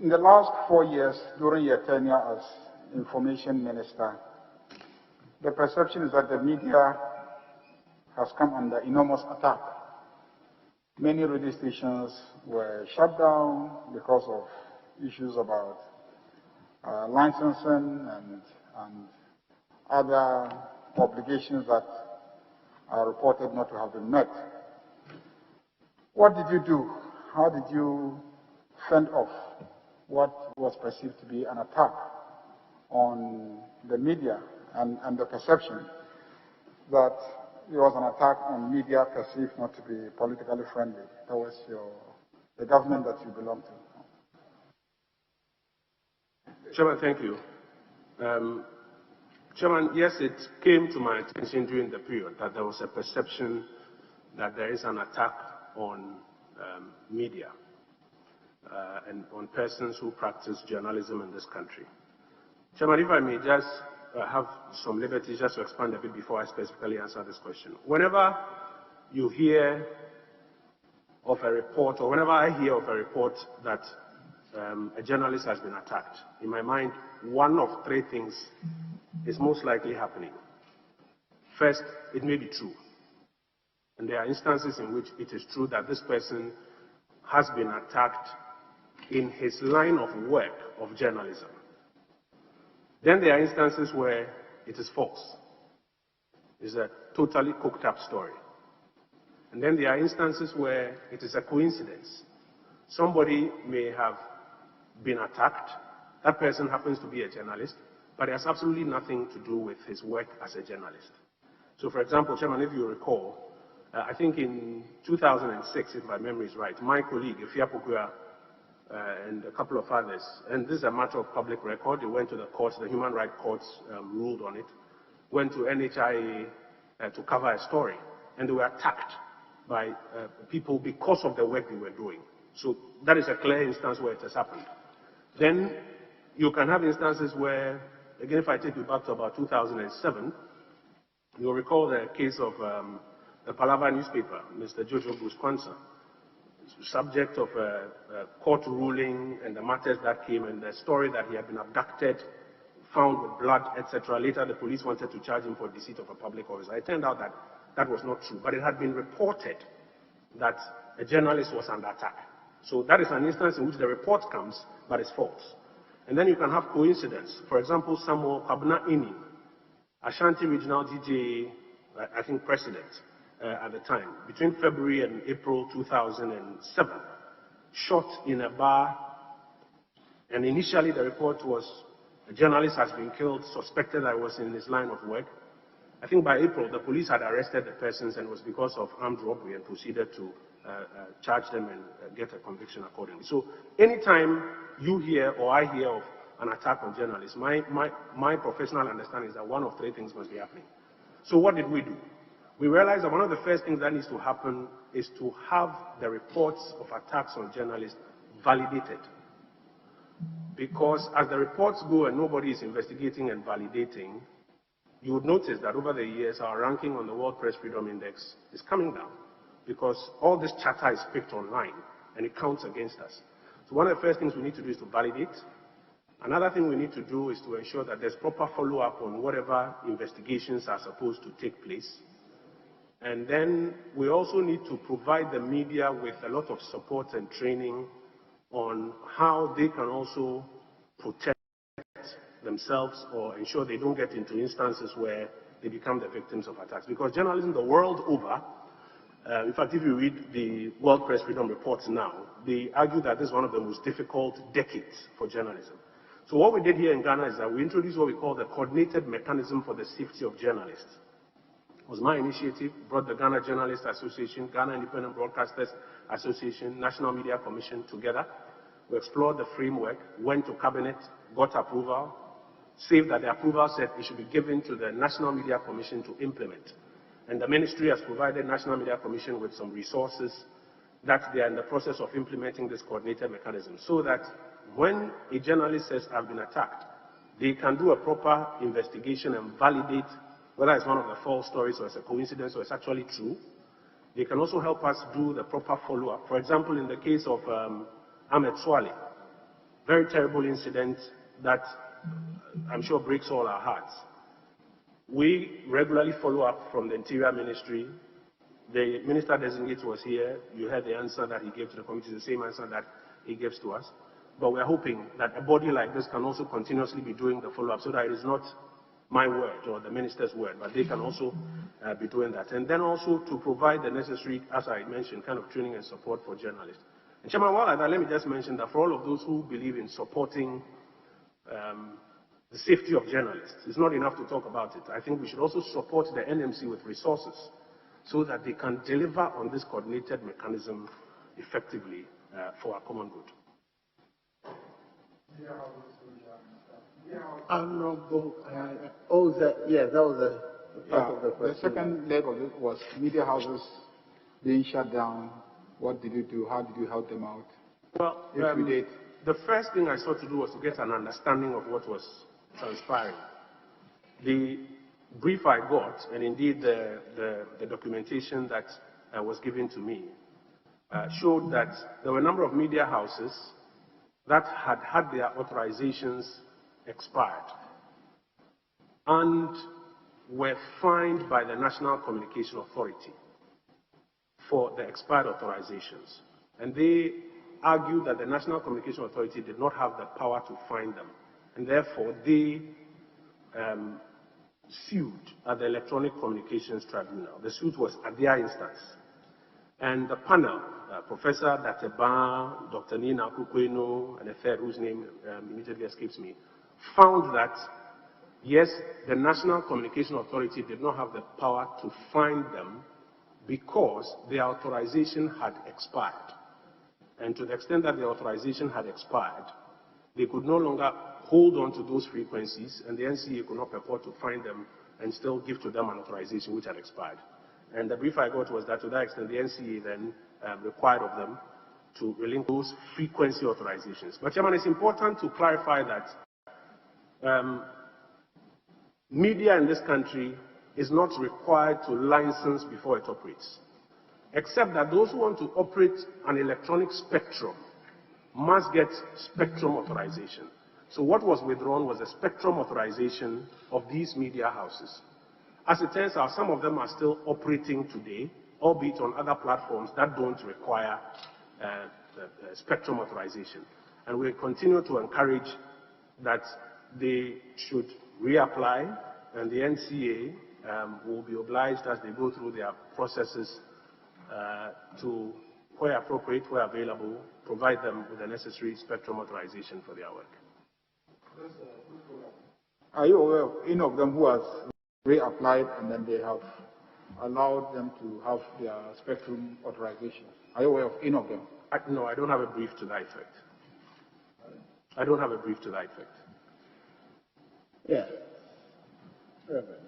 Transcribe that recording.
In the last 4 years, during your tenure as Information Minister, the perception is that the media has come under enormous attack. Many radio stations were shut down because of issues about licensing and other obligations that are reported not to have been met. What did you do? How did you fend off what was perceived to be an attack on the media and the perception that it was an attack on media perceived not to be politically friendly towards the government that you belong to? Chairman, thank you. Chairman, yes, it came to my attention during the period that there was a perception that there is an attack on media and on persons who practice journalism in this country. Chairman, if I may just have some liberty just to expand a bit before I specifically answer this question. Whenever you hear of a report, or whenever I hear of a report that a journalist has been attacked, in my mind, one of three things is most likely happening. First, it may be true. And there are instances in which it is true that this person has been attacked in his line of work of journalism. Then there are instances where it is false. It's a totally cooked up story. And then there are instances where it is a coincidence. Somebody may have been attacked. That person happens to be a journalist, but it has absolutely nothing to do with his work as a journalist. So for example, Chairman, if you recall, I think in 2006, if my memory is right, my colleague, Ifia Pokua, and a couple of others, and this is a matter of public record, they went to the courts, the human rights courts ruled on it, went to NHIA to cover a story, and they were attacked by people because of the work they were doing. So that is a clear instance where it has happened. Then you can have instances where, again, if I take you back to about 2007, you'll recall the case of the Palava newspaper, Mr. Jojo Bruce Kwanzaa, subject of a court ruling and the matters that came and the story that he had been abducted, found with blood, etc. Later, the police wanted to charge him for deceit of a public officer. It turned out that that was not true, but it had been reported that a journalist was under attack. So that is an instance in which the report comes, but it's false. And then you can have coincidence. For example, Samuel Kwabena Ini, Ashanti Regional DJ, I think president, at the time, between February and April 2007, shot in a bar, and initially the report was a journalist has been killed, suspected that it was in his line of work. I think by April, the police had arrested the persons, and it was because of armed robbery and proceeded to charge them and get a conviction accordingly. So anytime you hear or I hear of an attack on journalists, my professional understanding is that one of three things must be happening. So what did we do? We realized that one of the first things that needs to happen is to have the reports of attacks on journalists validated. Because as the reports go and nobody is investigating and validating, you would notice that over the years our ranking on the World Press Freedom Index is coming down, because all this chatter is picked online and it counts against us. So one of the first things we need to do is to validate. Another thing we need to do is to ensure that there's proper follow-up on whatever investigations are supposed to take place. And then we also need to provide the media with a lot of support and training on how they can also protect themselves or ensure they don't get into instances where they become the victims of attacks. Because journalism the world over, in fact, if you read the World Press Freedom Reports now, they argue that this is one of the most difficult decades for journalism. So what we did here in Ghana is that we introduced what we call the Coordinated Mechanism for the Safety of Journalists. It was my initiative, brought the Ghana Journalists Association, Ghana Independent Broadcasters Association, National Media Commission together. We explored the framework, went to cabinet, got approval, saved that the approval said it should be given to the National Media Commission to implement. And the ministry has provided National Media Commission with some resources that they are in the process of implementing this coordinated mechanism, so that when a journalist says, I've been attacked, they can do a proper investigation and validate whether it's one of the false stories or it's a coincidence or it's actually true. They can also help us do the proper follow-up. For example, in the case of Ahmed Swale, very terrible incident that I'm sure breaks all our hearts. We regularly follow up from the Interior Ministry. The Minister Designate was here. You heard the answer that he gave to the committee, the same answer that he gives to us. But we're hoping that a body like this can also continuously be doing the follow-up so that it is not my word or the minister's word, but they can also be doing that. And then also to provide the necessary, as I mentioned, kind of training and support for journalists. And Chairman, while at that, let me just mention that for all of those who believe in supporting the safety of journalists, it's not enough to talk about it. I think we should also support the NMC with resources so that they can deliver on this coordinated mechanism effectively for our common good. Honorable, that was a part of the question. The second leg of it was media houses being shut down. What did you do? How did you help them out? Well, if you did. The first thing I sought to do was to get an understanding of what was transpiring. The brief I got, and indeed the documentation that was given to me, showed that there were a number of media houses that had had their authorizations expired and were fined by the National Communication Authority for the expired authorizations. And they argued that the National Communication Authority did not have the power to fine them, and therefore they sued at the Electronic Communications Tribunal. The suit was at their instance. And the panel, Professor Dateba, Dr. Nina Kukweno, and a third whose name immediately escapes me, found that, yes, the National Communication Authority did not have the power to fine them because their authorization had expired. And to the extent that the authorization had expired, they could no longer hold on to those frequencies, and the NCA could not purport to fine them and still give to them an authorization which had expired. And the brief I got was that to that extent, the NCA then required of them to relinquish those frequency authorizations. But, Chairman, it's important to clarify that media in this country is not required to license before it operates, except that those who want to operate an electronic spectrum must get spectrum authorization. So what was withdrawn was a spectrum authorization of these media houses. As it turns out, some of them are still operating today, albeit on other platforms that don't require spectrum authorization. And we continue to encourage that they should reapply, and the NCA will be obliged as they go through their processes to, where appropriate, where available, provide them with the necessary spectrum authorization for their work. Are you aware of any of them who has reapplied and then they have allowed them to have their spectrum authorization? Are you aware of any of them? No, I don't have a brief to that effect. I don't have a brief to that effect. Yeah. Reverend.